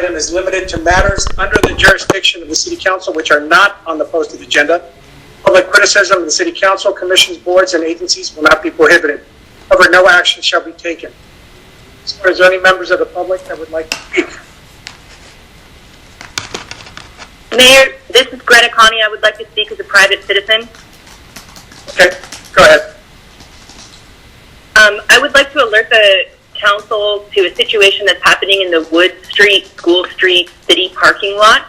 item is limited to matters under the jurisdiction of the City Council which are not on the posted agenda. Public criticism of the City Council, commissions, boards, and agencies will not be prohibited. However, no action shall be taken. So, is there any members of the public that would like to speak? Mayor, this is Greta Connie. I would like to speak as a private citizen. Okay, go ahead. I would like to alert the council to a situation that's happening in the Wood Street, School Street city parking lot.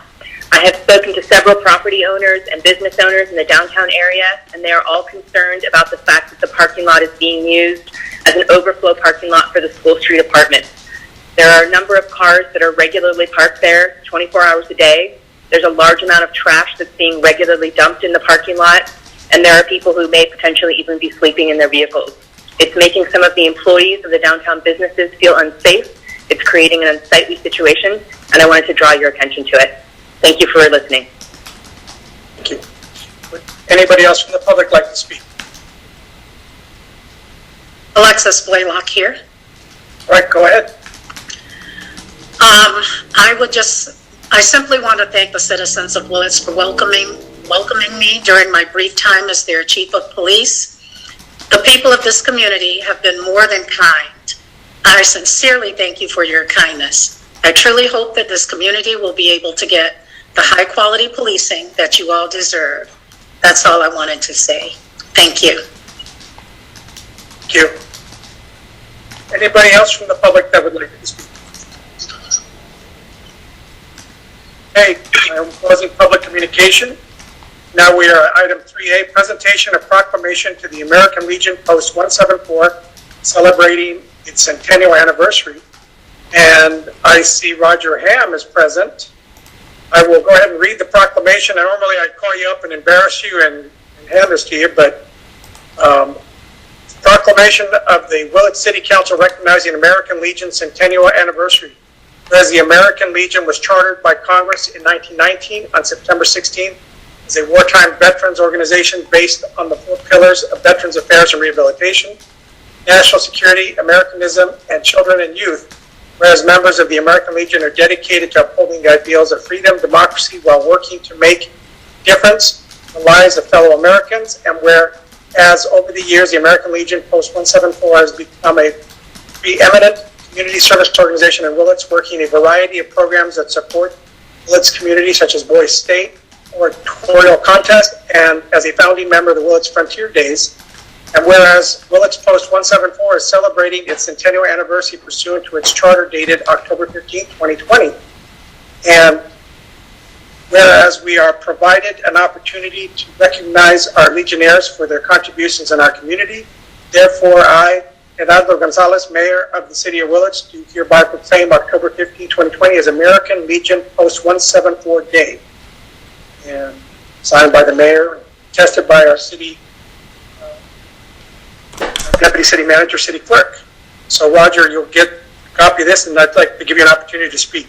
I have spoken to several property owners and business owners in the downtown area, and they are all concerned about the fact that the parking lot is being used as an overflow parking lot for the School Street apartments. There are a number of cars that are regularly parked there 24 hours a day. There's a large amount of trash that's being regularly dumped in the parking lot, and there are people who may potentially even be sleeping in their vehicles. It's making some of the employees of the downtown businesses feel unsafe. It's creating an unsightly situation, and I wanted to draw your attention to it. Thank you for listening. Thank you. Would anybody else from the public like to speak? Alexis Blaylock here. All right, go ahead. I simply want to thank the citizens of Willits for welcoming me during my brief time as their chief of police. The people of this community have been more than kind. I sincerely thank you for your kindness. I truly hope that this community will be able to get the high quality policing that you all deserve. That's all I wanted to say. Thank you. Thank you. Anybody else from the public that would like to speak? Okay, I'm closing public communication. Now we are at item 3A, presentation of proclamation to the American Legion Post 174, celebrating its centennial anniversary. And I see Roger Ham is present. I will go ahead and read the proclamation. Normally I'd call you up and embarrass you and hand this to you, but proclamation of the Willits City Council recognizing American Legion centennial anniversary. Whereas the American Legion was chartered by Congress in 1919 on September 16th as a wartime veterans organization based on the 4 pillars of Veterans Affairs and Rehabilitation, national security, Americanism, and children and youth. Whereas members of the American Legion are dedicated to upholding the ideals of freedom, democracy, while working to make a difference in the lives of fellow Americans, and whereas over the years the American Legion Post 174 has become a preeminent community service organization in Willits, working a variety of programs that support Willits community, such as Boys State, Oratorio Contest, and as a founding member of the Willits Frontier Days. And whereas Willits Post 174 is celebrating its centennial anniversary pursuant to its charter dated October 15, 2020. And whereas we are provided an opportunity to recognize our Legionnaires for their contributions in our community, therefore I, Gerardo Gonzalez, Mayor of the City of Willits, do hereby proclaim October 15, 2020 as American Legion Post 174 Day. And signed by the Mayor, tested by our City Deputy City Manager, City Clerk. So Roger, you'll get a copy of this, and I'd like to give you an opportunity to speak.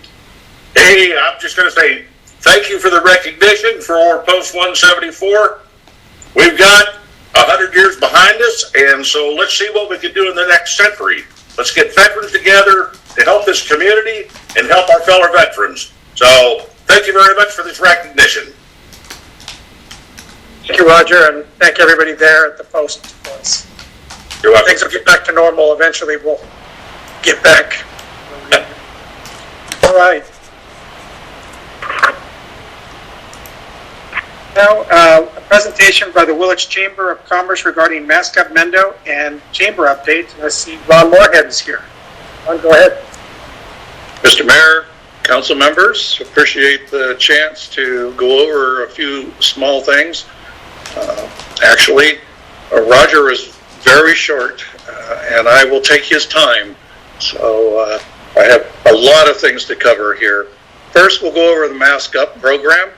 Hey, I'm just going to say thank you for the recognition for Post 174. We've got 100 years behind us, and so let's see what we can do in the next century. Let's get veterans together to help this community and help our fellow veterans. So thank you very much for this recognition. Thank you, Roger, and thank everybody there at the post. You're welcome. Things will get back to normal. Eventually, we'll get back. All right. Now, a presentation by the Willits Chamber of Commerce regarding mascot Mendo and chamber updates. And I see Ron Moorhead is here. Ron, go ahead. Mr. Mayor, council members, appreciate the chance to go over a few small things. Actually, Roger is very short, and I will take his time. So I have a lot of things to cover here. First, we'll go over the Mask Up program.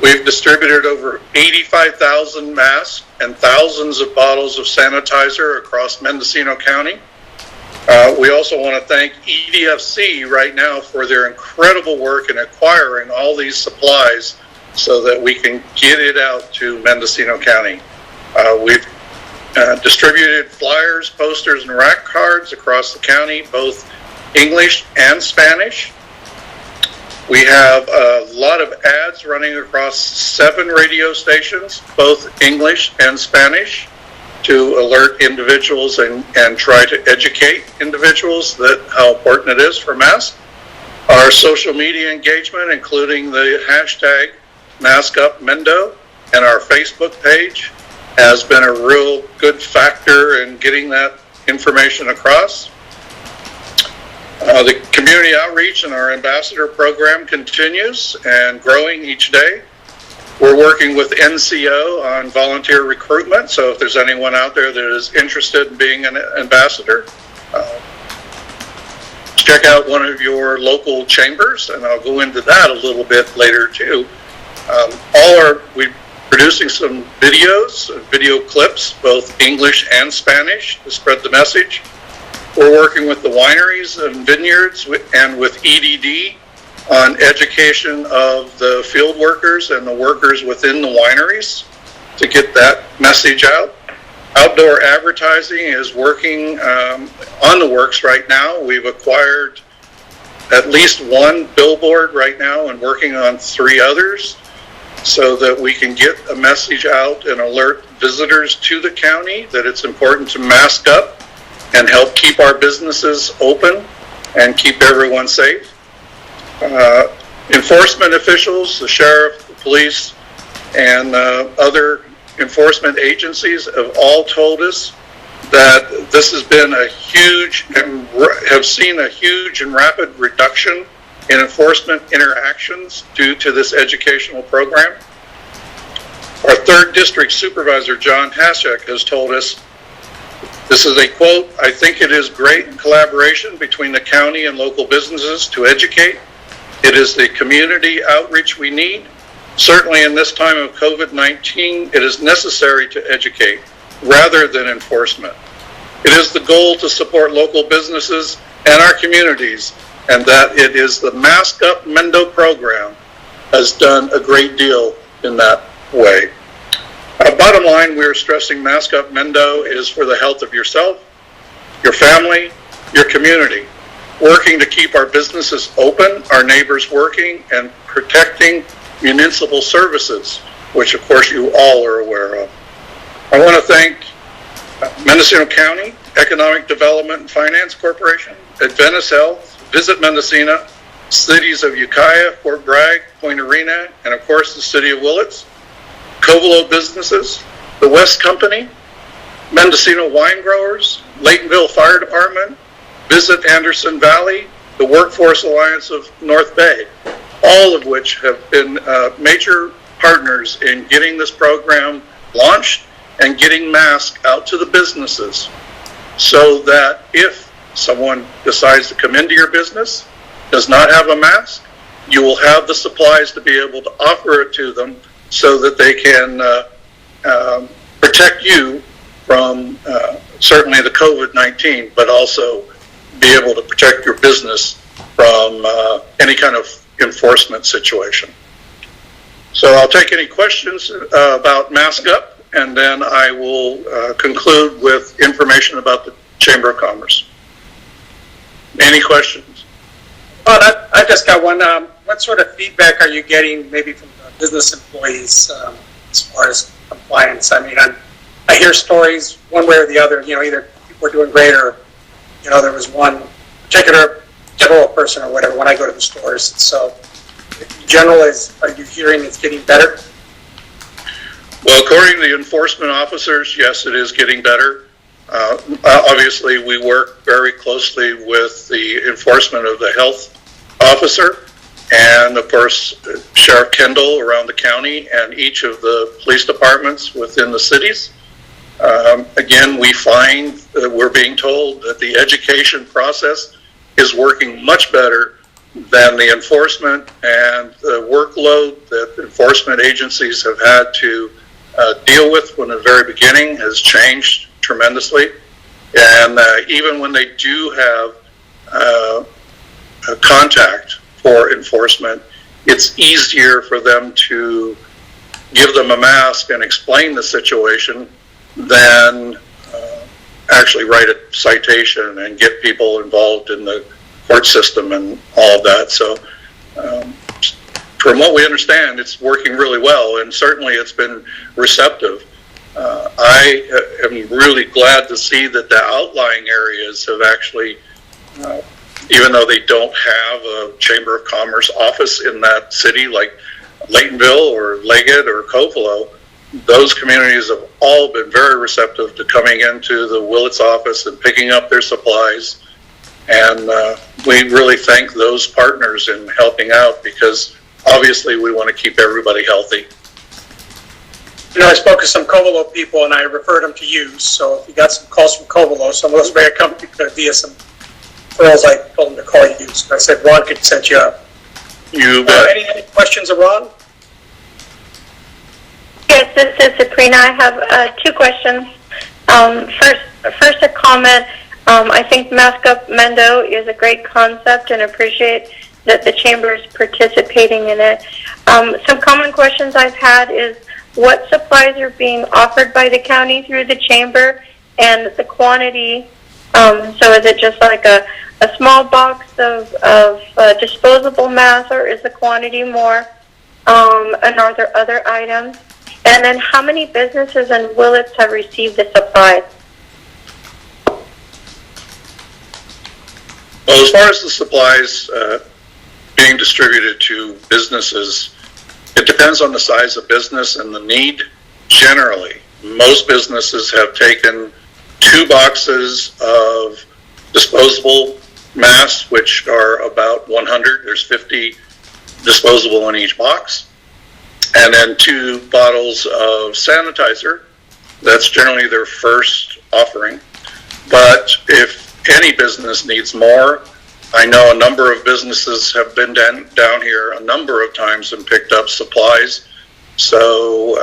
We've distributed over 85,000 masks and thousands of bottles of sanitizer across Mendocino County. We also want to thank EDFC right now for their incredible work in acquiring all these supplies so that we can get it out to Mendocino County. We've distributed flyers, posters, and rack cards across the county, both English and Spanish. We have a lot of ads running across 7 radio stations, both English and Spanish, to alert individuals and try to educate individuals that how important it is for masks. Our social media engagement, including the hashtag MaskUpMendo and our Facebook page, has been a real good factor in getting that information across. The community outreach and our ambassador program continues and growing each day. We're working with NCO on volunteer recruitment, so if there's anyone out there that is interested in being an ambassador, check out one of your local chambers, and I'll go into that a little bit later too. We're producing some videos, video clips, both English and Spanish, to spread the message. We're working with the wineries and vineyards and with EDD on education of the field workers and the workers within the wineries to get that message out. Outdoor advertising is working on the works right now. We've acquired at least 1 billboard right now and working on 3 others so that we can get a message out and alert visitors to the county that it's important to mask up and help keep our businesses open and keep everyone safe. Enforcement officials, the sheriff, the police, and other enforcement agencies have all told us that this has been a huge and have seen a huge and rapid reduction in enforcement interactions due to this educational program. Our 3rd District Supervisor, John Hasek, has told us, this is a quote, "I think it is great collaboration between the county and local businesses to educate. It is the community outreach we need. Certainly in this time of COVID-19, it is necessary to educate rather than enforcement. It is the goal to support local businesses and our communities, and that it is the Mask Up Mendo program has done a great deal in that way." Bottom line, we are stressing Mask Up Mendo is for the health of yourself, your family, your community. Working to keep our businesses open, our neighbors working, and protecting municipal services, which of course you all are aware of. I want to thank Mendocino County Economic Development and Finance Corporation, Adventist Health, Visit Mendocino, cities of Ukiah, Fort Bragg, Point Arena, and of course the city of Willits, Covelo businesses, the West Company, Mendocino Wine Growers, Laytonville Fire Department, Visit Anderson Valley, the Workforce Alliance of North Bay, all of which have been major partners in getting this program launched and getting masks out to the businesses so that if someone decides to come into your business, does not have a mask, you will have the supplies to be able to offer it to them so that they can protect you from certainly the COVID-19, but also be able to protect your business from any kind of enforcement situation. So I'll take any questions about Mask Up, and then I will conclude with information about the Chamber of Commerce. Any questions? Well, I just got one. What sort of feedback are you getting maybe from the business employees as far as compliance? I mean, I hear stories one way or the other, either people are doing great or, there was one particular general person or whatever when I go to the stores. So in general, are you hearing it's getting better? Well, according to the enforcement officers, yes, it is getting better. Obviously, we work very closely with the enforcement of the health officer and, of course, Sheriff Kendall around the county and each of the police departments within the cities. Again, we find that we're being told that the education process is working much better than the enforcement, and the workload that enforcement agencies have had to deal with from the very beginning has changed tremendously. And even when they do have a contact for enforcement, it's easier for them to give them a mask and explain the situation than actually write a citation and get people involved in the court system and all of that. So from what we understand, it's working really well, and certainly it's been receptive. I am really glad to see that the outlying areas have actually, even though they don't have a Chamber of Commerce office in that city, like Laytonville or Leggett or Covelo, those communities have all been very receptive to coming into the Willits office and picking up their supplies. And we really thank those partners in helping out, because obviously we want to keep everybody healthy. You know, I spoke to some Covelo people and I referred them to you. So if you got some calls from Covelo, some of those may have come via some referrals. I told them to call you. So I said Ron could set you up. You bet. Any questions of Ron? Yes, this is Sabrina. I have 2 questions. First a comment. I think Mask Up Mendo is a great concept and appreciate that the Chamber is participating in it. Some common questions I've had is what supplies are being offered by the county through the Chamber and the quantity. So is it just like a small box of disposable masks, or is the quantity more? And are there other items? And then how many businesses in Willits have received the supplies? Well, as far as the supplies being distributed to businesses, it depends on the size of business and the need. Generally, most businesses have taken 2 boxes of disposable masks, which are about 100. There's 50 disposable in each box. And then 2 bottles of sanitizer. That's generally their first offering. But if any business needs more, I know a number of businesses have been down here a number of times and picked up supplies. So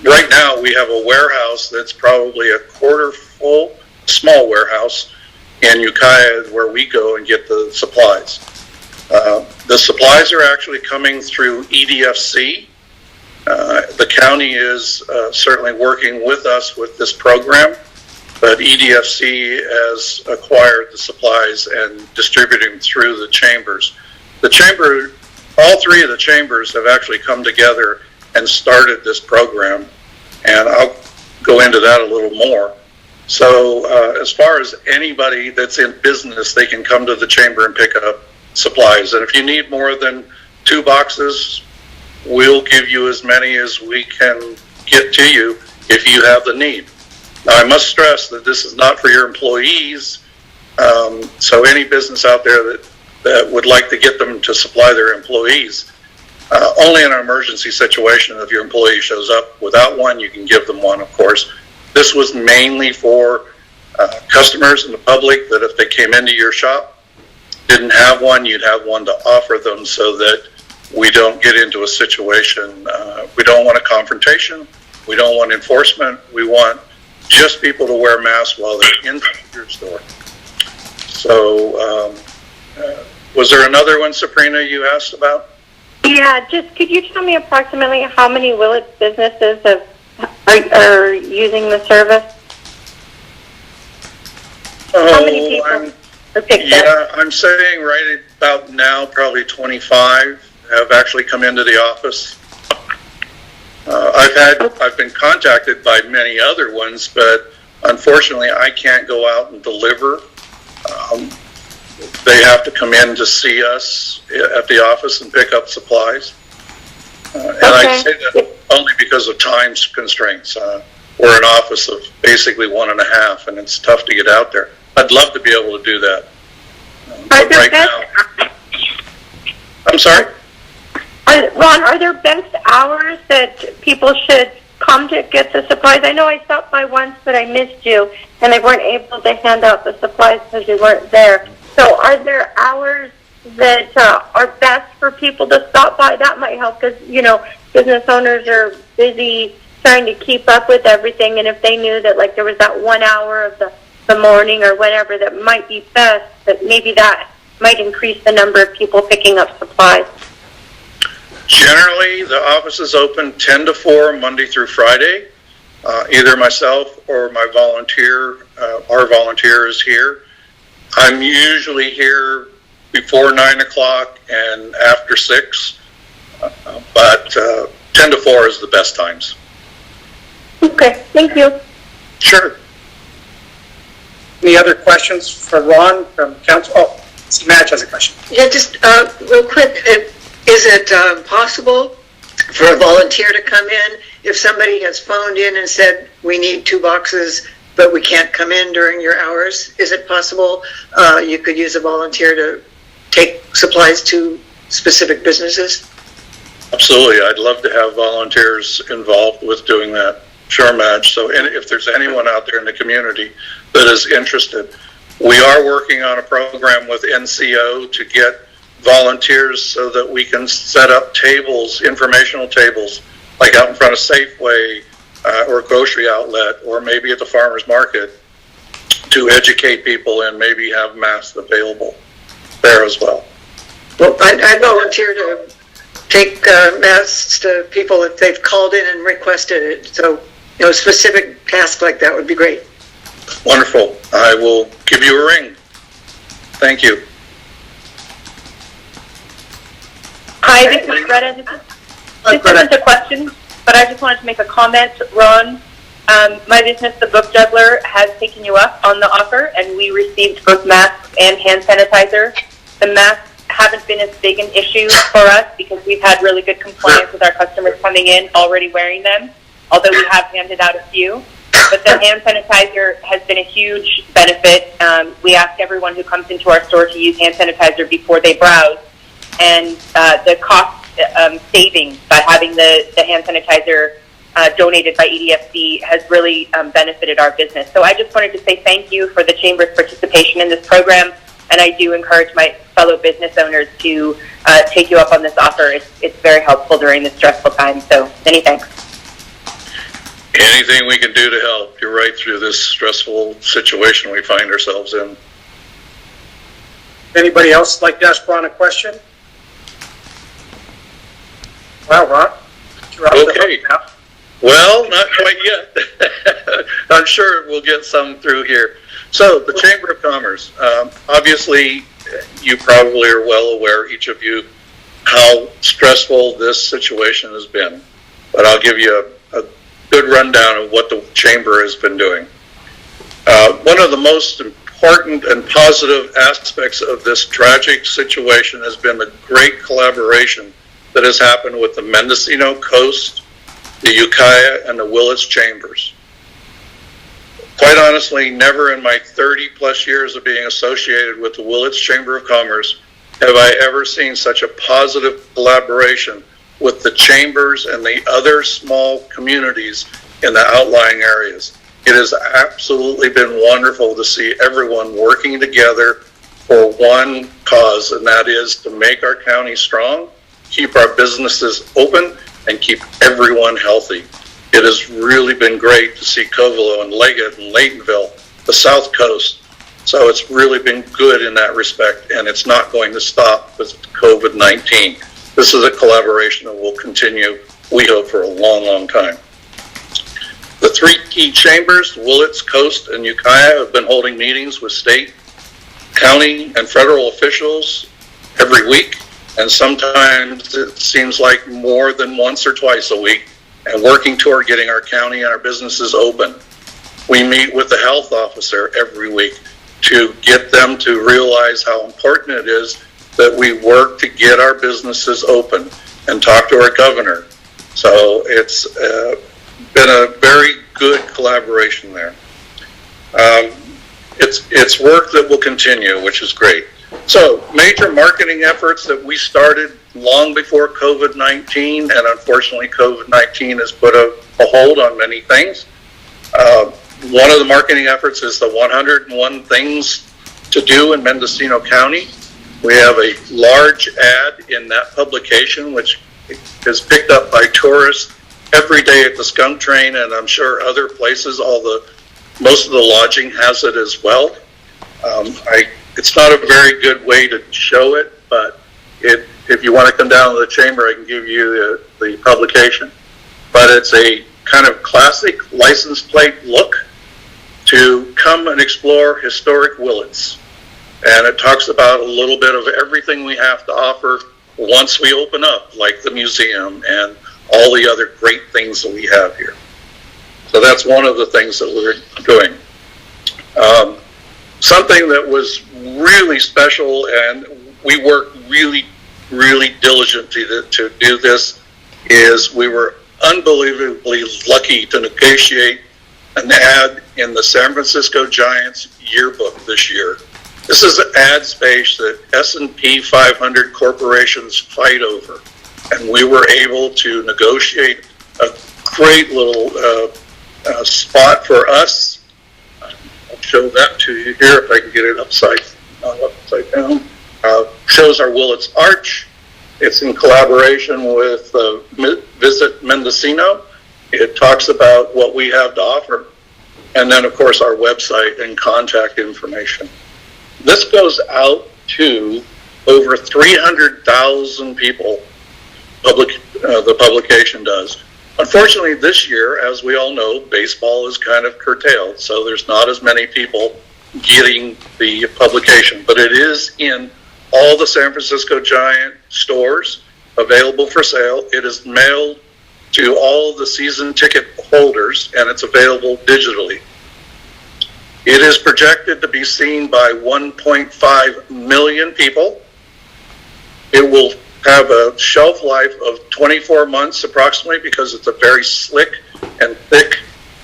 right now we have a warehouse that's probably a quarter full, small warehouse in Ukiah, where we go and get the supplies. The supplies are actually coming through EDFC. The county is certainly working with us with this program, but EDFC has acquired the supplies and distributing through the chambers. The chamber, all 3 of the chambers have actually come together and started this program, and I'll go into that a little more. So as far as anybody that's in business, they can come to the chamber and pick up supplies. And if you need more than 2 boxes, we'll give you as many as we can get to you if you have the need. Now, I must stress that this is not for your employees. So any business out there that would like to get them to supply their employees, only in an emergency situation, if your employee shows up without one, you can give them one, of course. This was mainly for customers and the public, that if they came into your shop, didn't have one, you'd have one to offer them, so that we don't get into a situation. We don't want a confrontation. We don't want enforcement. We want just people to wear masks while they're in your store. So, was there another one, Sabrina, you asked about? Yeah, just could you tell me approximately how many Willits businesses are using the service? How many people are picked up? I'm saying right about now, probably 25 have actually come into the office. I've been contacted by many other ones, but unfortunately I can't go out and deliver. They have to come in to see us at the office and pick up supplies. And I say that only because of time constraints. We're an office of basically 1.5, and it's tough to get out there. I'd love to be able to do that. But right now, I'm sorry? Ron, are there best hours that people should come to get the supplies? I know I stopped by once, but I missed you, and they weren't able to hand out the supplies because you weren't there. So are there hours that are best for people to stop by? That might help, because, you know, business owners are busy trying to keep up with everything, and if they knew that, like, there was that 1 hour of the morning or whatever that might be best, that maybe that might increase the number of people picking up supplies. Generally, the office is open 10 to 4, Monday through Friday. Either myself or my volunteer, our volunteer is here. I'm usually here before 9 o'clock and after 6, but 10 to 4 is the best times. Okay, thank you. Sure. Any other questions for Ron from council? Oh, see, Madge has a question. Yeah, just real quick, is it possible for a volunteer to come in if somebody has phoned in and said, we need 2 boxes, but we can't come in during your hours? Is it possible you could use a volunteer to take supplies to specific businesses? Absolutely. I'd love to have volunteers involved with doing that. Sure, Madge. So if there's anyone out there in the community that is interested, we are working on a program with NCO to get volunteers so that we can set up tables, informational tables, like out in front of Safeway or a grocery outlet, or maybe at the farmer's market, to educate people and maybe have masks available there as well. Well, I volunteer to take masks to people if they've called in and requested it. So, specific tasks like that would be great. Wonderful. I will give you a ring. Thank you. Hi, this is Greta. This isn't a question, but I just wanted to make a comment. Ron, my business, The Book Juggler, has taken you up on the offer, and we received both masks and hand sanitizer. The masks haven't been as big an issue for us because we've had really good compliance with our customers coming in already wearing them, although we have handed out a few. But the hand sanitizer has been a huge benefit. We ask everyone who comes into our store to use hand sanitizer before they browse, and the cost savings by having the hand sanitizer donated by EDFC has really benefited our business. So I just wanted to say thank you for the Chamber's participation in this program, and I do encourage my fellow business owners to take you up on this offer. It's very helpful during this stressful time, so many thanks. Anything we can do to help you right through this stressful situation we find ourselves in. Anybody else like to ask Ron a question? Wow, Ron. You're off the Okay. hook now. Well, not quite yet. I'm sure we'll get some through here. So, the Chamber of Commerce. Obviously, you probably are well aware, each of you, how stressful this situation has been. But I'll give you a good rundown of what the Chamber has been doing. One of the most important and positive aspects of this tragic situation has been the great collaboration that has happened with the Mendocino Coast, the Ukiah, and the Willits Chambers. Quite honestly, never in my 30 plus years of being associated with the Willits Chamber of Commerce have I ever seen such a positive collaboration with the chambers and the other small communities in the outlying areas. It has absolutely been wonderful to see everyone working together for one cause, and that is to make our county strong, keep our businesses open, and keep everyone healthy. It has really been great to see Covelo and Leggett and Laytonville, the South Coast. So it's really been good in that respect, and it's not going to stop with COVID-19. This is a collaboration that will continue, we hope, for a long, long time. The 3 key chambers, Willits, Coast, and Ukiah, have been holding meetings with state, county, and federal officials every week, and sometimes it seems like more than once or twice a week, and working toward getting our county and our businesses open. We meet with the health officer every week to get them to realize how important it is that we work to get our businesses open, and talk to our governor. So it's been a very good collaboration there. It's work that will continue, which is great. So major marketing efforts that we started long before COVID-19, and unfortunately COVID-19 has put a hold on many things. One of the marketing efforts is the 101 Things to Do in Mendocino County. We have a large ad in that publication, which is picked up by tourists every day at the skunk train, and I'm sure other places. Most of the lodging has it as well. It's not a very good way to show it, but if you want to come down to the chamber, I can give you the publication. But it's a kind of classic license plate look to come and explore historic Willits. And it talks about a little bit of everything we have to offer once we open up, like the museum and all the other great things that we have here. So that's one of the things that we're doing. Something that was really special, and we worked really, really diligently to do this, is we were unbelievably lucky to negotiate an ad in the San Francisco Giants yearbook this year. This is an ad space that S&P 500 corporations fight over, and we were able to negotiate a great little spot for us. I'll show that to you here if I can get it upside down. Shows our Willits Arch. It's in collaboration with Visit Mendocino. It talks about what we have to offer. And then, of course, our website and contact information. This goes out to over 300,000 people, the publication does. Unfortunately, this year, as we all know, baseball is kind of curtailed, so there's not as many people getting the publication. But it is in all the San Francisco Giant stores, available for sale. It is mailed to all the season ticket holders, and it's available digitally. It is projected to be seen by 1.5 million people. It will have a shelf life of 24 months approximately, because it's a very slick and thick,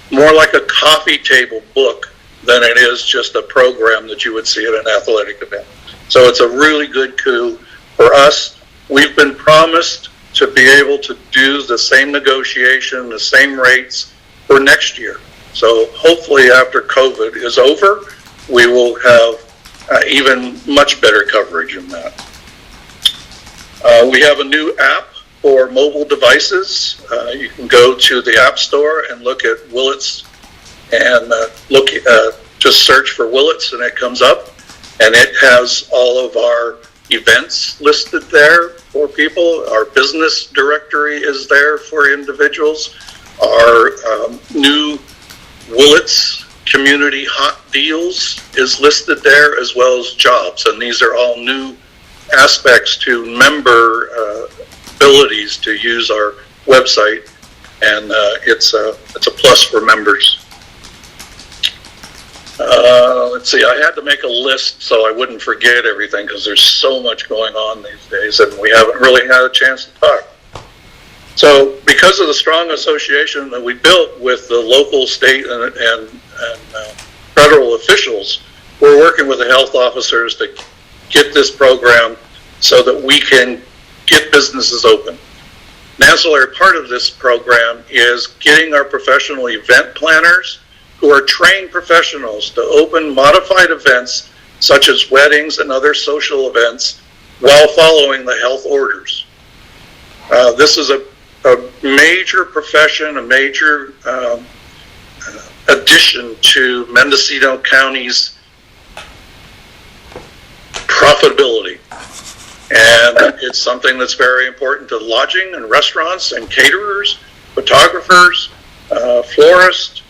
more like a coffee table book than it is just a program that you would see at an athletic event. So it's a really good coup for us. We've been promised to be able to do the same negotiation, the same rates for next year. So hopefully after COVID is over, we will have even much better coverage in that. We have a new app for mobile devices. You can go to the App Store and look at Willits and just search for Willits and it comes up. And it has all of our events listed there for people. Our business directory is there for individuals. Our new Willits Community Hot Deals is listed there, as well as jobs. And these are all new aspects to member abilities to use our website. And it's a plus for members. Let's see, I had to make a list so I wouldn't forget everything, because there's so much going on these days and we haven't really had a chance to talk. So because of the strong association that we built with the local, state, and federal officials, we're working with the health officers to get this program so that we can get businesses open. An ancillary part of this program is getting our professional event planners, who are trained professionals, to open modified events such as weddings and other social events while following the health orders. This is a major profession, a major addition to Mendocino County's profitability. And it's something that's very important to lodging and restaurants and caterers, photographers, florists,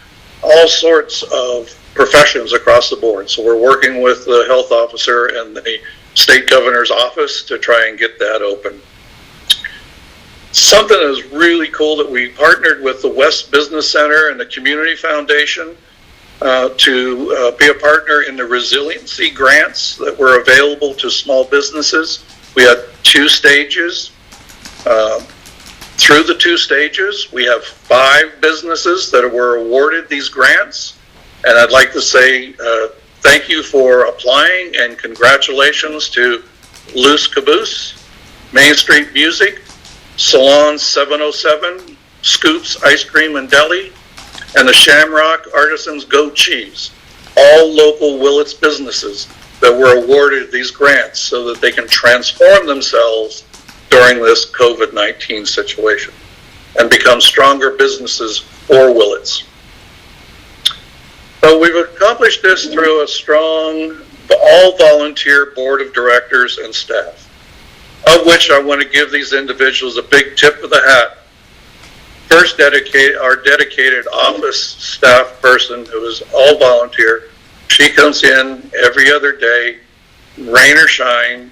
all sorts of professions across the board. So we're working with the health officer and the state governor's office to try and get that open. Something that is really cool that we partnered with the West Business Center and the Community Foundation to be a partner in the resiliency grants that were available to small businesses. We had 2 stages. Through the 2 stages, we have 5 businesses that were awarded these grants. And I'd like to say thank you for applying, and congratulations to Loose Caboose, Main Street Music, Salon 707, Scoops Ice Cream and Deli, and the Shamrock Artisans Goat Cheese, all local Willits businesses that were awarded these grants so that they can transform themselves during this COVID-19 situation and become stronger businesses for Willits. So we've accomplished this through a strong, all-volunteer board of directors and staff, of which I want to give these individuals a big tip of the hat. First, our dedicated office staff person, who is all volunteer. She comes in every other day rain or shine,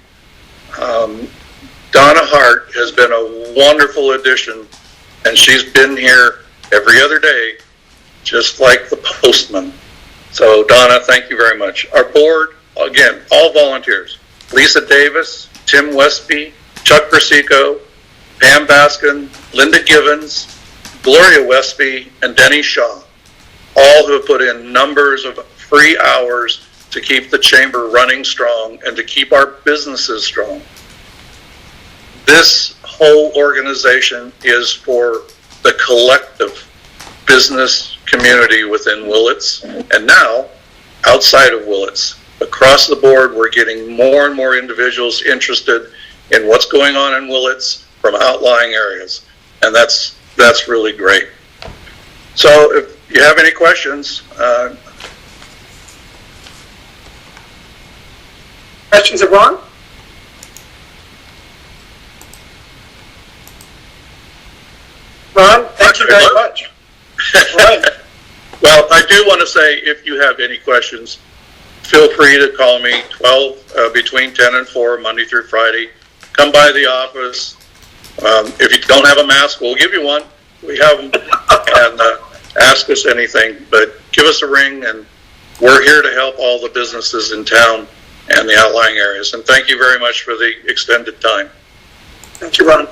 Donna Hart has been a wonderful addition, and she's been here every other day, just like the postman. So Donna, thank you very much. Our board, again, all volunteers. Lisa Davis, Tim Westby, Chuck Persico, Pam Baskin, Linda Givens, Gloria Westby, and Denny Shaw, all who have put in numbers of free hours to keep the chamber running strong and to keep our businesses strong. This whole organization is for the collective business community within Willits, and now outside of Willits. Across the board, we're getting more and more individuals interested in what's going on in Willits from outlying areas, and that's really great. So if you have any questions, Questions of Ron? Ron, thank you very much. Right. Well, I do want to say, if you have any questions, feel free to call me between 10 and 4, Monday through Friday. Come by the office. If you don't have a mask, we'll give you one. We have them. And ask us anything. But give us a ring, and we're here to help all the businesses in town and the outlying areas. And thank you very much for the extended time. Thank you, Ron.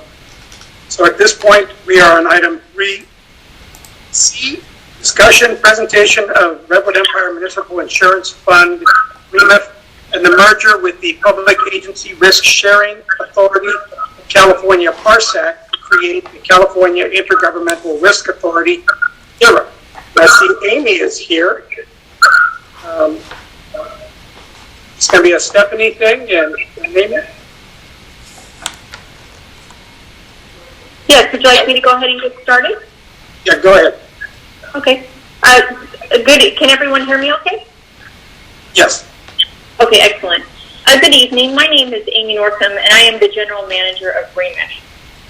So at this point, we are on item 3C, discussion, presentation of Redwood Empire Municipal Insurance Fund, REMIF, and the merger with the Public Agency Risk Sharing Authority of California, PARSAC, to create the California Intergovernmental Risk Authority, IRA. I see Amy is here. It's going to be a Stephanie thing, and Amy? Yes, would you like me to go ahead and get started? Yeah, go ahead. Okay. Good. Can everyone hear me okay? Yes. Okay, excellent. Good evening. My name is Amy Northam, and I am the General Manager of REMIF.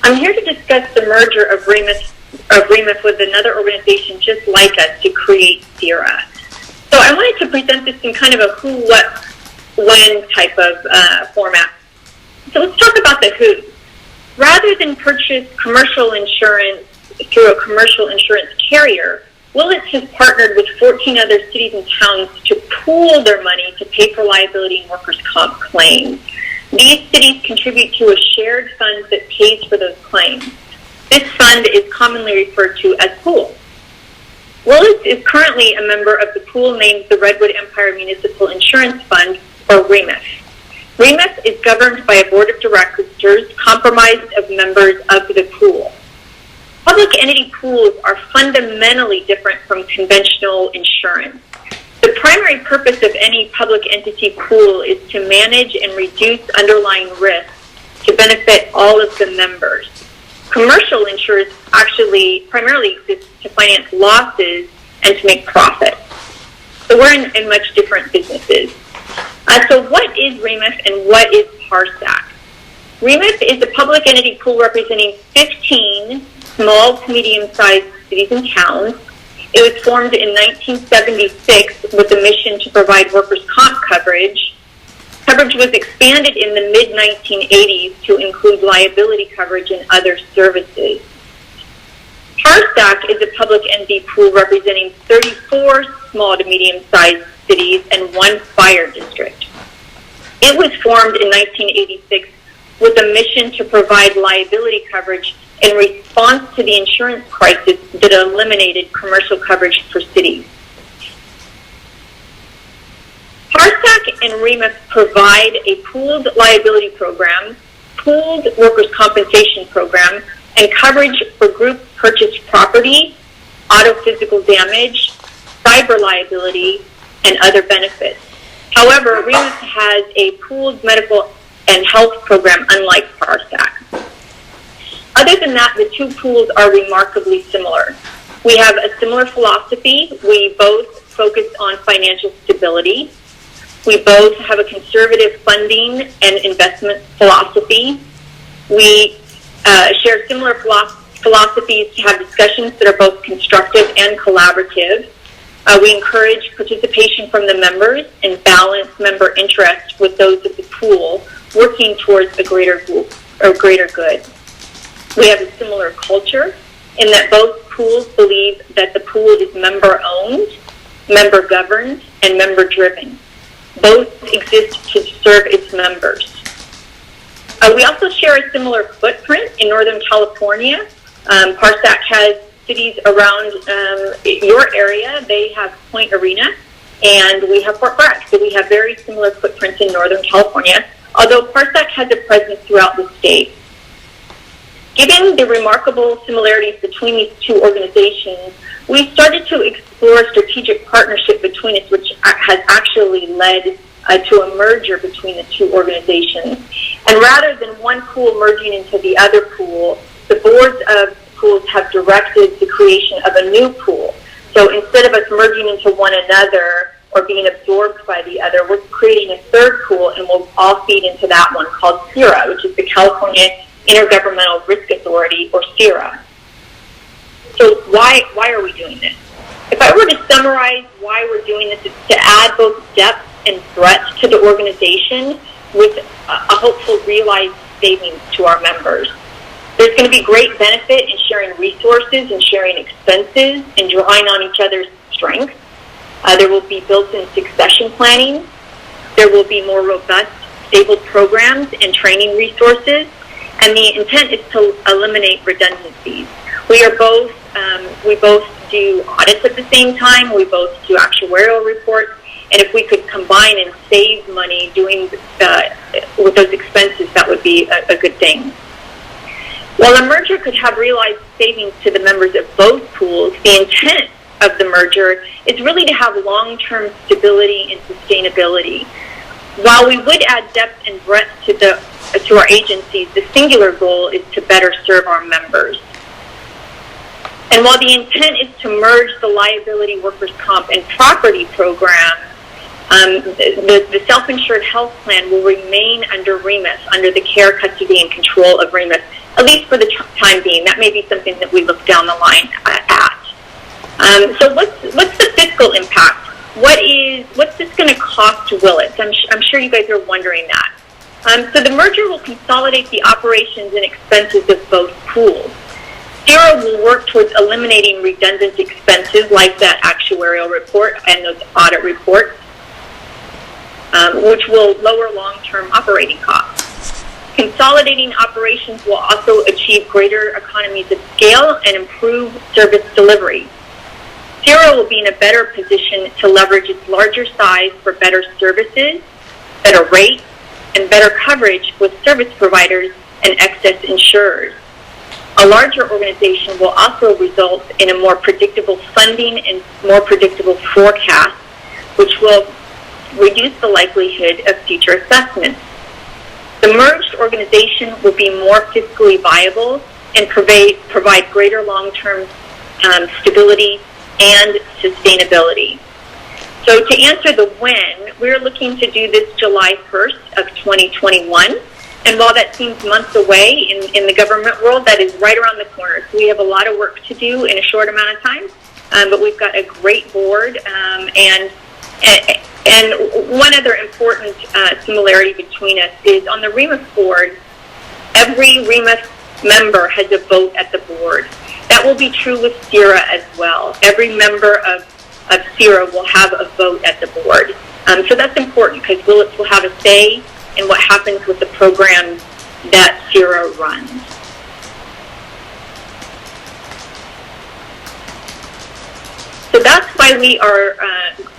I'm here to discuss the merger of REMIF with another organization just like us to create CIRA. So I wanted to present this in kind of a who, what, when type of format. So let's talk about the who. Rather than purchase commercial insurance through a commercial insurance carrier, Willits has partnered with 14 other cities and towns to pool their money to pay for liability and workers' comp claims. These cities contribute to a shared fund that pays for those claims. This fund is commonly referred to as pool. Willits is currently a member of the pool named the Redwood Empire Municipal Insurance Fund, or REMIF. REMIF is governed by a board of directors comprised of members of the pool. Public entity pools are fundamentally different from conventional insurance. The primary purpose of any public entity pool is to manage and reduce underlying risks to benefit all of the members. Commercial insurers actually primarily exist to finance losses and to make profits. So we're in much different businesses. So what is REMIF and what is PARSAC? REMIF is a public entity pool representing 15 small to medium-sized cities and towns. It was formed in 1976 with a mission to provide workers' comp coverage. Coverage was expanded in the mid-1980s to include liability coverage and other services. PARSAC is a public entity pool representing 34 small to medium-sized cities and 1 fire district. It was formed in 1986 with a mission to provide liability coverage in response to the insurance crisis that eliminated commercial coverage for cities. PARSAC and REMIF provide a pooled liability program, pooled workers' compensation program, and coverage for group purchased property, auto physical damage, cyber liability, and other benefits. However, REMIF has a pooled medical and health program unlike PARSAC. Other than that, the two pools are remarkably similar. We have a similar philosophy. We both focus on financial stability. We both have a conservative funding and investment philosophy. We share similar philosophies to have discussions that are both constructive and collaborative. We encourage participation from the members and balance member interest with those of the pool, working towards a greater good. We have a similar culture in that both pools believe that the pool is member-owned, member-governed, and member-driven. Both exist to serve its members. We also share a similar footprint in Northern California. Parsac has cities around your area. They have Point Arena, and we have Fort Bragg. So we have very similar footprints in Northern California, although Parsac has a presence throughout the state. Given the remarkable similarities between these two organizations, we started to explore a strategic partnership between us, which has actually led to a merger between the two organizations. And rather than one pool merging into the other pool, the boards of pools have directed the creation of a new pool. So instead of us merging into one another or being absorbed by the other, we're creating a third pool, and we'll all feed into that one called CIRA, which is the California Intergovernmental Risk Authority, or CIRA. So why are we doing this? If I were to summarize why we're doing this, it's to add both depth and breadth to the organization with a hopeful realized savings to our members. There's going to be great benefit in sharing resources and sharing expenses and drawing on each other's strengths. There will be built-in succession planning. There will be more robust, stable programs and training resources. And the intent is to eliminate redundancies. We both do audits at the same time. We both do actuarial reports. And if we could combine and save money doing with those expenses, that would be a good thing. While a merger could have realized savings to the members of both pools, the intent of the merger is really to have long-term stability and sustainability. While we would add depth and breadth to our agencies, the singular goal is to better serve our members. And while the intent is to merge the liability, workers' comp, and property programs, the self-insured health plan will remain under REMIS, under the care, custody, and control of REMIS, at least for the time being. That may be something that we look down the line at. So what's the fiscal impact? What's this going to cost Willits? I'm sure you guys are wondering that. So the merger will consolidate the operations and expenses of both pools. CIRA will work towards eliminating redundant expenses like that actuarial report and those audit reports, which will lower long-term operating costs. Consolidating operations will also achieve greater economies of scale and improve service delivery. CIRA will be in a better position to leverage its larger size for better services, better rates, and better coverage with service providers and excess insurers. A larger organization will also result in a more predictable funding and more predictable forecast, which will reduce the likelihood of future assessments. The merged organization will be more fiscally viable and provide greater long-term stability and sustainability. So to answer the when, we're looking to do this July 1st of 2021. And while that seems months away in the government world, that is right around the corner. So we have a lot of work to do in a short amount of time, but we've got a great board. And one other important similarity between us is on the REMIS board, every REMIS member has a vote at the board. That will be true with CIRA as well. Every member of CIRA will have a vote at the board. So that's important because Willits will have a say in what happens with the program that CIRA runs. So that's why we are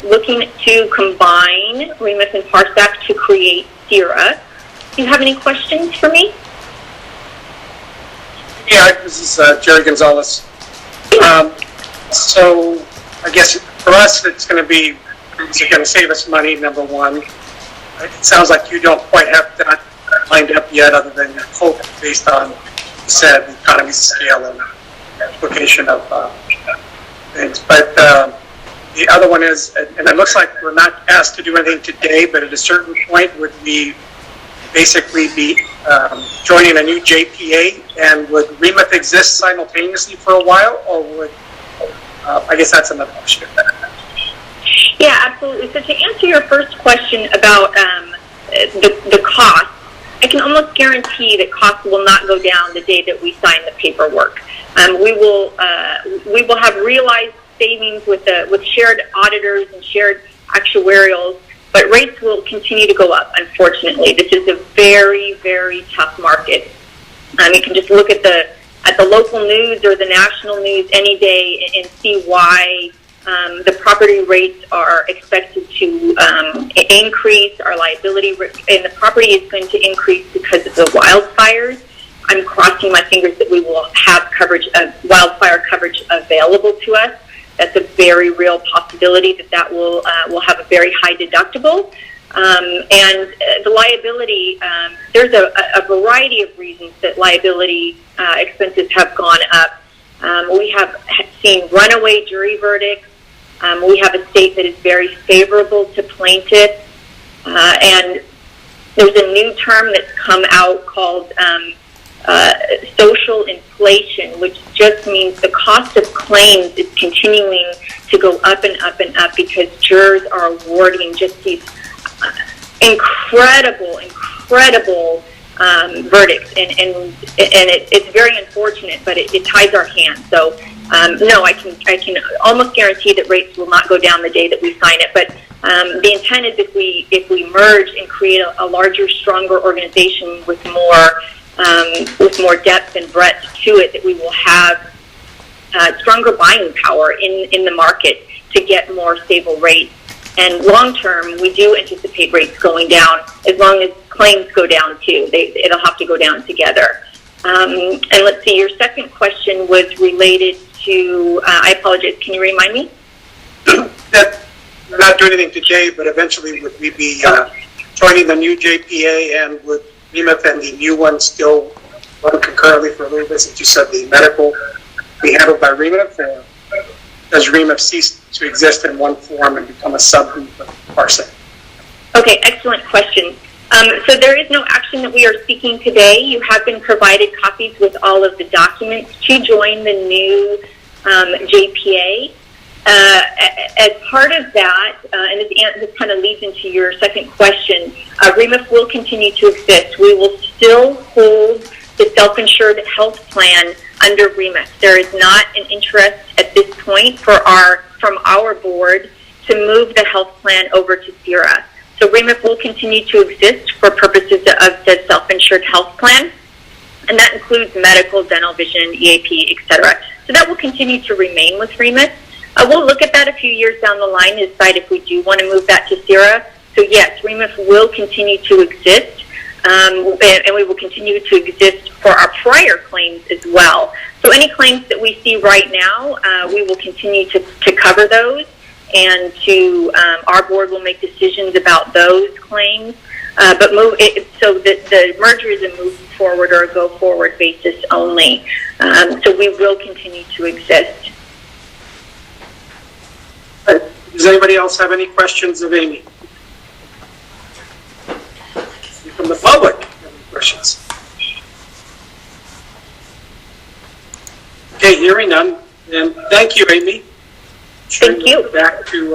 looking to combine REMIS and Parsac to create CIRA. Do you have any questions for me? Yeah, this is Jerry Gonzalez. So I guess for us, it's going to save us money, number one. It sounds like you don't quite have that lined up yet, other than your hope based on, you said, the economies of scale and application of things. But the other one is, and it looks like we're not asked to do anything today, but at a certain point would we basically be joining a new JPA, and would REMIS exist simultaneously for a while, or would, I guess that's another question. Yeah, absolutely. So to answer your first question about the cost, I can almost guarantee that costs will not go down the day that we sign the paperwork. We will have realized savings with shared auditors and shared actuarials, but rates will continue to go up. Unfortunately, this is a very, very tough market. You can just look at the local news or the national news any day and see why the property rates are expected to increase. Our liability and the property is going to increase because of the wildfires. I'm crossing my fingers that we will have wildfire coverage available to us. That's a very real possibility that will have a very high deductible. And the liability, there's a variety of reasons that liability expenses have gone up. We have seen runaway jury verdicts. We have a state that is very favorable to plaintiffs. And there's a new term that's come out called social inflation, which just means the cost of claims is continuing to go up and up and up because jurors are awarding just these incredible verdicts, and it's very unfortunate, but it ties our hands. So no, I can almost guarantee that rates will not go down the day that we sign it. But the intent is if we merge and create a larger, stronger organization with more depth and breadth to it, that we will have stronger buying power in the market to get more stable rates. And long term, we do anticipate rates going down as long as claims go down too. It'll have to go down together. And let's see, your second question was related to, I apologize, can you remind me? That we're not doing anything today, but eventually would we be joining the new JPA, and would REMF and the new one still run concurrently for a little bit, since you said the medical be handled by REMF, or does REMF cease to exist in one form and become a subgroup of PARSEC? Okay, excellent question. So there is no action that we are seeking today. You have been provided copies with all of the documents to join the new JPA. As part of that, and this kind of leads into your second question, REMF will continue to exist. We will still hold the self-insured health plan under REMF. There is not an interest at this point from our board to move the health plan over to CIRA. So REMF will continue to exist for purposes of the self-insured health plan, and that includes medical, dental, vision, EAP, etc. So that will continue to remain with REMF. We'll look at that a few years down the line and decide if we do want to move that to CIRA. So yes, REMF will continue to exist, and we will continue to exist for our prior claims as well. So any claims that we see right now, we will continue to cover those, and our board will make decisions about those claims. But so the merger is a move forward or a go forward basis only. So we will continue to exist. Does anybody else have any questions of Amy? From the public, any questions? Okay, hearing none. And thank you, Amy. Thank you. Back to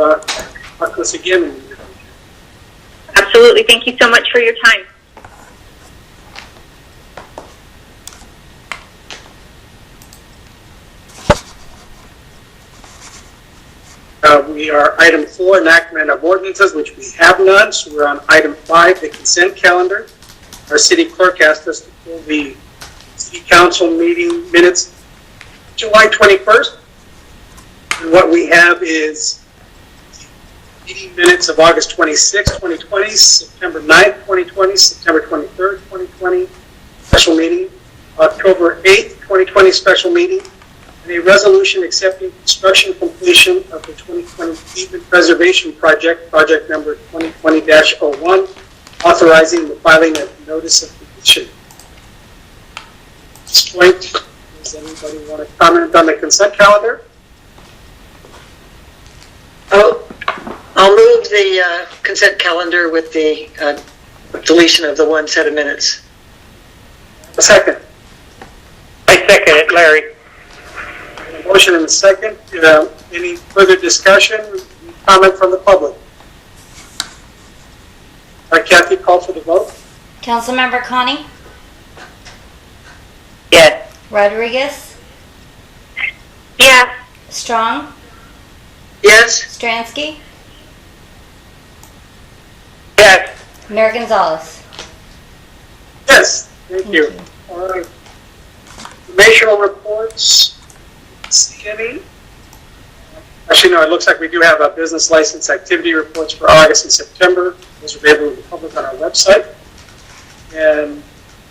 talk to us again. Absolutely. Thank you so much for your time. We are item 4, enactment of ordinances, which we have none. So we're on item 5, the consent calendar. Our city clerk asked us to pull the city council meeting minutes July 21st. And what we have is meeting minutes of August 26, 2020, September 9th, 2020, September 23rd, 2020, special meeting, October 8th, 2020, special meeting, and a resolution accepting construction completion of the 2020 pavement preservation project, project number 2020-01, authorizing the filing of notice of completion. At this point, does anybody want to comment on the consent calendar? I'll move the consent calendar with the deletion of the one set of minutes. A second. I second it, Larry. A motion and a second. Any further discussion? Any comment from the public? All right, Kathy, call for the vote. Councilmember Connie? Yes. Rodriguez? Yes. Strong? Yes? Stransky? Yes. Mayor Gonzalez? Yes, thank you. All right. Informational reports. See any? Actually, no, it looks like we do have a business license activity reports for August and September. Those are available to the public on our website. And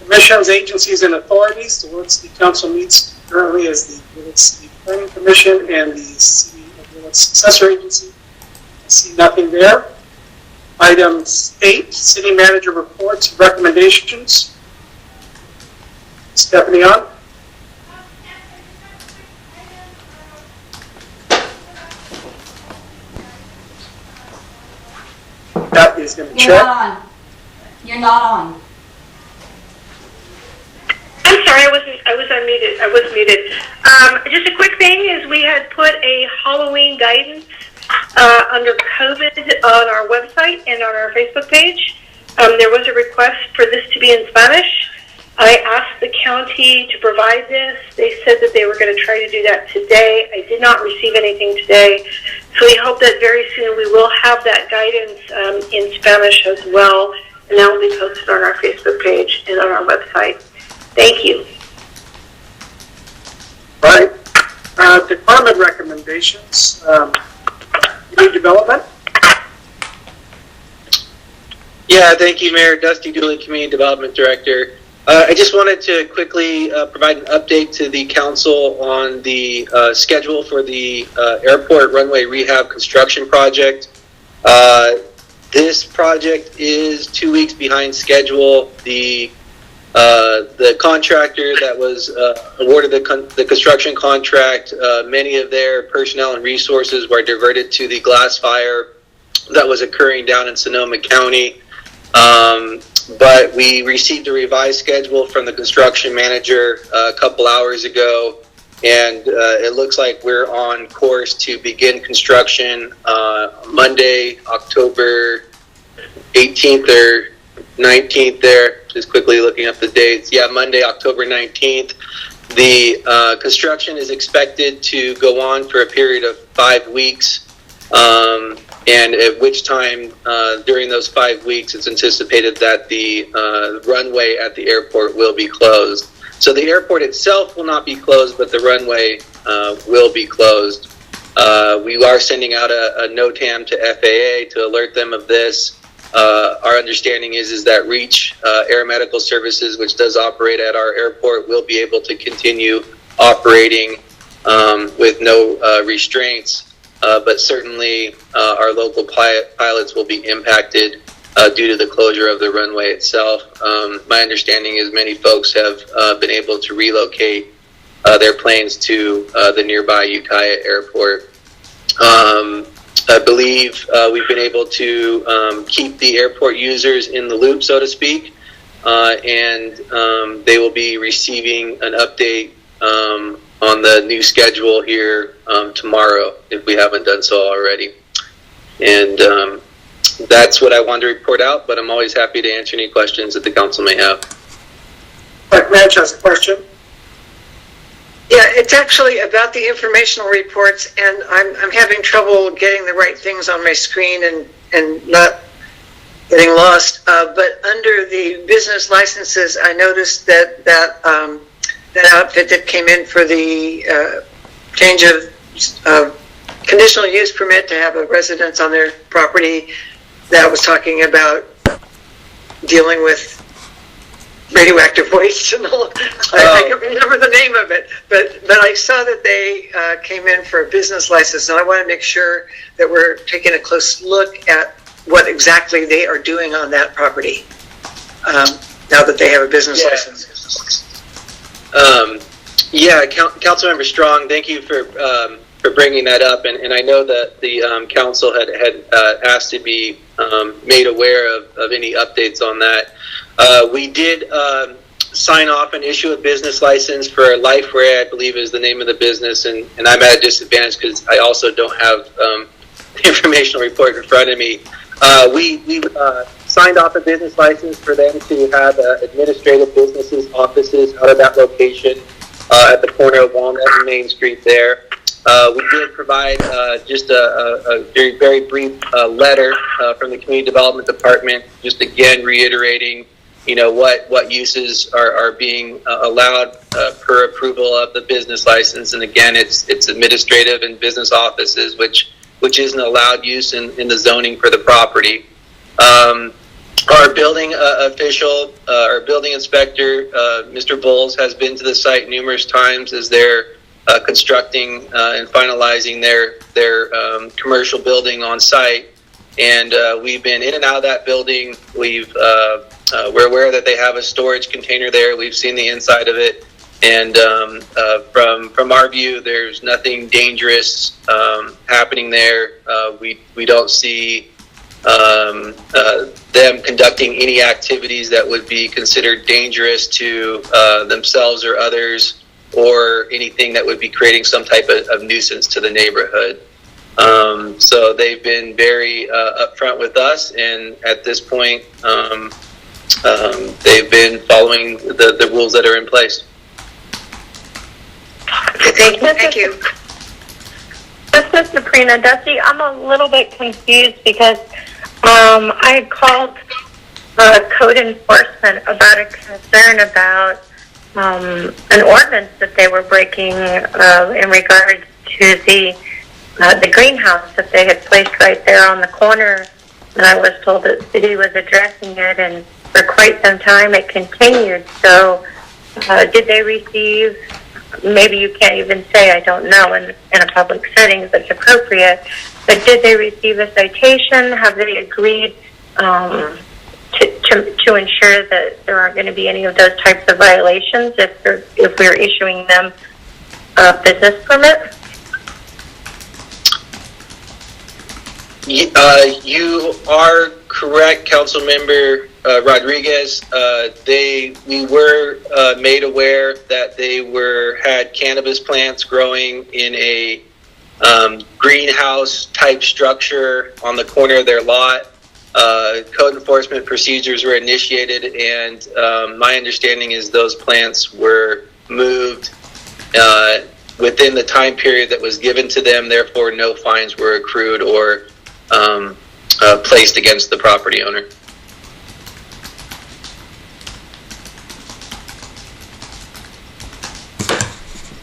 commissions, agencies, and authorities. The Willits City Council meets currently as the Willits City Planning Commission and the City of Willits Successor Agency. I see nothing there. Item 8, City Manager reports and recommendations. Stephanie on. Kathy's going to You're check. not on. You're not on. I'm sorry, I was unmuted. I was muted. Just a quick thing is we had put a Halloween guidance under COVID on our website and on our Facebook page. There was a request for this to be in Spanish. I asked the county to provide this. They said that they were going to try to do that today. I did not receive anything today. So we hope that very soon we will have that guidance in Spanish as well. And that will be posted on our Facebook page and on our website. Thank you. Right. Department recommendations. New development. Yeah, thank you, Mayor. Dusty Dooley, Community Development Director. I just wanted to quickly provide an update to the council on the schedule for the airport runway rehab construction project. This project is 2 weeks behind schedule. The contractor that was awarded the construction contract, many of their personnel and resources were diverted to the glass fire that was occurring down in Sonoma County. But we received a revised schedule from the construction manager a couple hours ago, and it looks like we're on course to begin construction Monday, October 18th or 19th there. Just quickly looking up the dates. Yeah, Monday, October 19th. The construction is expected to go on for a period of 5 weeks. And at which time, during those 5 weeks, it's anticipated that the runway at the airport will be closed. So the airport itself will not be closed, but the runway will be closed. We are sending out a NOTAM to FAA to alert them of this. Our understanding is that Reach Air Medical Services, which does operate at our airport, will be able to continue operating with no restraints. But certainly our local pilots will be impacted due to the closure of the runway itself. My understanding is many folks have been able to relocate their planes to the nearby Ukiah Airport. I believe we've been able to keep the airport users in the loop, so to speak, and they will be receiving an update on the new schedule here tomorrow, if we haven't done so already. And that's what I wanted to report out, but I'm always happy to answer any questions that the council may have. Mike Manch has a question. Yeah, it's actually about the informational reports, and I'm having trouble getting the right things on my screen and not getting lost. But under the business licenses, I noticed that outfit that came in for the change of conditional use permit to have a residence on their property, that was talking about dealing with radioactive waste and all. I can't remember the name of it, but I saw that they came in for a business license, and I want to make sure that we're taking a close look at what exactly they are doing on that property now that they have a business license. Councilmember Strong, thank you for bringing that up, and I know that the council had asked to be made aware of any updates on that. We did sign off and issue a business license for Lifeway, I believe is the name of the business, and I'm at a disadvantage because I also don't have informational report in front of me. We signed off a business license for them to have administrative businesses, offices out of that location at the corner of Walnut and Main Street there. We did provide just a very, very brief letter from the Community Development Department, just again reiterating, what uses are being allowed per approval of the business license. And again, it's administrative and business offices, which isn't allowed use in the zoning for the property. Our building official, our building inspector, Mr. Bowles, has been to the site numerous times as they're constructing and finalizing their commercial building on site. And we've been in and out of that building. We're aware that they have a storage container there. We've seen the inside of it. And from our view, there's nothing dangerous happening there. We don't see them conducting any activities that would be considered dangerous to themselves or others, or anything that would be creating some type of nuisance to the neighborhood. So they've been very upfront with us, and at this point, they've been following the rules that are in place. Thank you. This is Sabrina. Dusty, I'm a little bit confused because I had called code enforcement about a concern about an ordinance that they were breaking in regards to the greenhouse that they had placed right there on the corner. And I was told that the city was addressing it, and for quite some time it continued. So did they receive, maybe you can't even say, I don't know, in a public setting if it's appropriate, but did they receive a citation? Have they agreed to ensure that there aren't going to be any of those types of violations if we're issuing them a business permit? You are correct, Councilmember Rodriguez. We were made aware that they had cannabis plants growing in a greenhouse type structure on the corner of their lot. Code enforcement procedures were initiated, and my understanding is those plants were moved within the time period that was given to them. Therefore, no fines were accrued or placed against the property owner.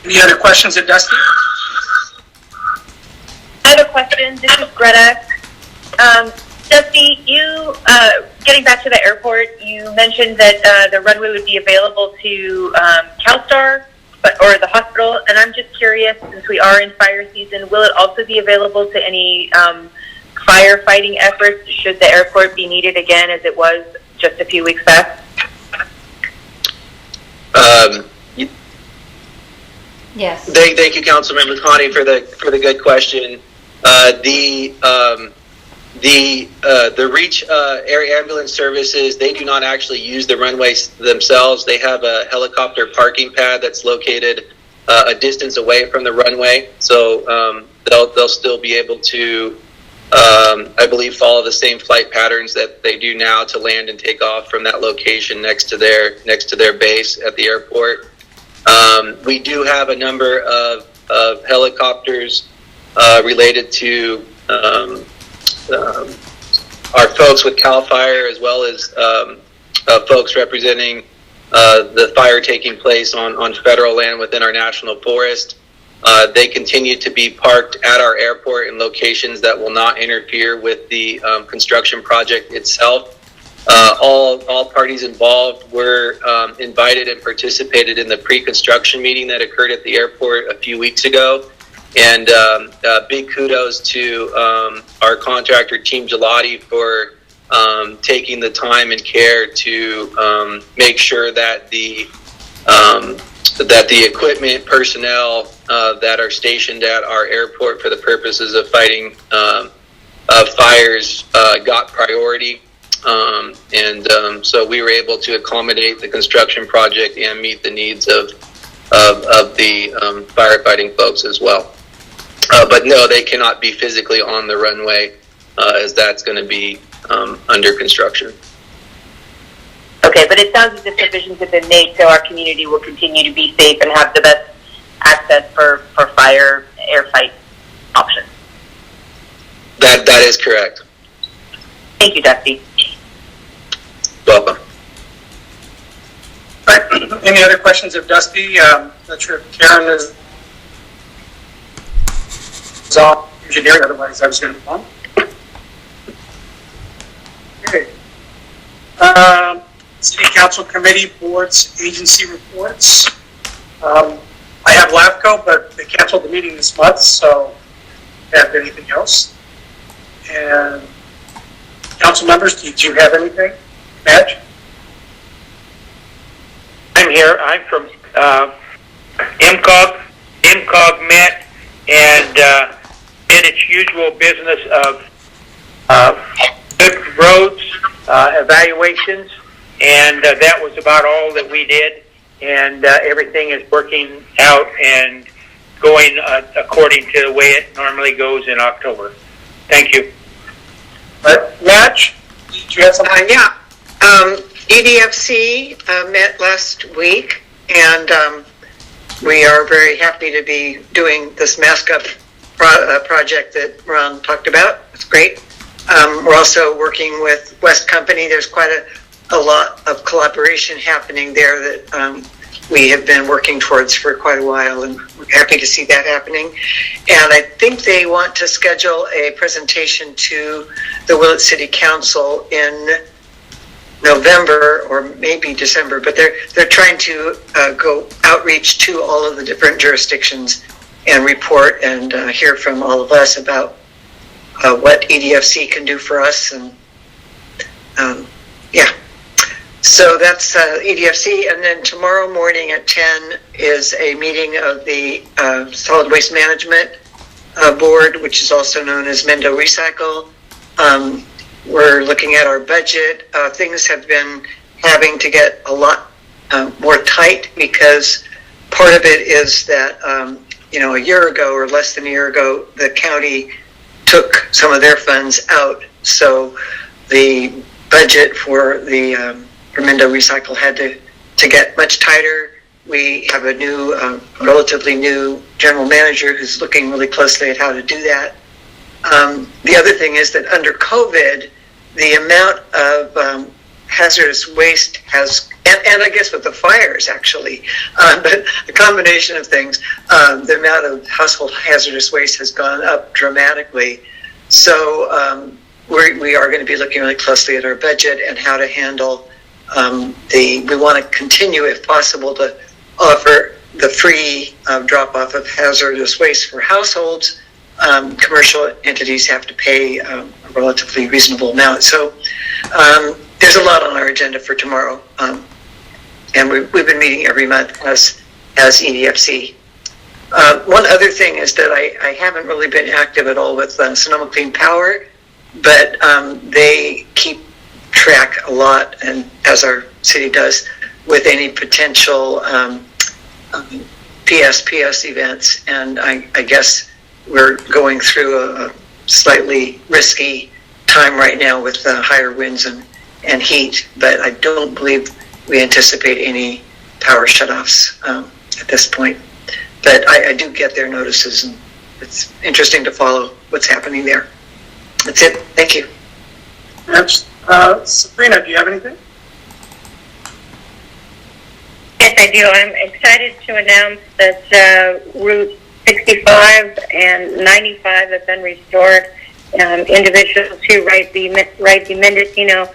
Any other questions of Dusty? I have a question. This is Greta. Dusty, you, getting back to the airport, you mentioned that the runway would be available to CalSTAR or the hospital, and I'm just curious, since we are in fire season, will it also be available to any firefighting efforts should the airport be needed again as it was just a few weeks back? Yes. Thank you, Councilmember Connie, for the good question. The Reach Air Ambulance Services, they do not actually use the runways themselves. They have a helicopter parking pad that's located a distance away from the runway, so they'll still be able to, I believe, follow the same flight patterns that they do now to land and take off from that location next to their base at the airport. We do have a number of helicopters related to our folks with CAL FIRE, as well as folks representing the fire taking place on federal land within our national forest. They continue to be parked at our airport in locations that will not interfere with the construction project itself. All parties involved were invited and participated in the pre-construction meeting that occurred at the airport a few weeks ago. And big kudos to our contractor, Team Gelati, for taking the time and care to make sure that the equipment, personnel that are stationed at our airport for the purposes of fighting fires got priority. So we were able to accommodate the construction project and meet the needs of the firefighting folks as well. But no, they cannot be physically on the runway as that's going to be under construction. Okay, but it sounds as if provisions have been made so our community will continue to be safe and have the best access for fire air fight options. That is correct. Thank you, Dusty. Welcome. All right. Any other questions of Dusty? Not sure if Karen is on engineering, otherwise I was going to move on. Okay. City Council Committee, Boards, Agency Reports. I have LAFCO, but they canceled the meeting this month, so I don't have anything else. And council members, did you have anything? Madge? I'm here. I'm from MCOG. MCOG met and did its usual business of good roads evaluations, and that was about all that we did. And everything is working out and going according to the way it normally goes in October. Thank you. Madge, did you have something? Yeah. EDFC met last week, and we are very happy to be doing this mask up project that Ron talked about. It's great. We're also working with West Company. There's quite a lot of collaboration happening there that we have been working towards for quite a while, and we're happy to see that happening. And I think they want to schedule a presentation to the Willits City Council in November or maybe December, but they're trying to go outreach to all of the different jurisdictions and report and hear from all of us about what EDFC can do for us. And yeah, so that's EDFC. And then tomorrow morning at 10 is a meeting of the Solid Waste Management Board, which is also known as Mendo Recycle. We're looking at our budget. Things have been having to get a lot more tight because part of it is that, a year ago or less than a year ago, the county took some of their funds out. So the budget for the Mendo Recycle had to get much tighter. We have a new, relatively new general manager who's looking really closely at how to do that. The other thing is that under COVID, the amount of hazardous waste has, and I guess with the fires actually, but a combination of things, the amount of household hazardous waste has gone up dramatically. So we are going to be looking really closely at our budget and how to handle we want to continue, if possible, to offer the free drop-off of hazardous waste for households. Commercial entities have to pay a relatively reasonable amount. So there's a lot on our agenda for tomorrow. And we've been meeting every month as EDFC. One other thing is that I haven't really been active at all with Sonoma Clean Power, but they keep track a lot, and as our city does, with any potential PSPS events. And I guess we're going through a slightly risky time right now with higher winds and heat, but I don't believe we anticipate any power shutoffs at this point. But I do get their notices, and it's interesting to follow what's happening there. That's it. Thank you. Sabrina, do you have anything? Yes, I do. I'm excited to announce that Route 65 and 95 have been restored. Individuals who ride the Mendocino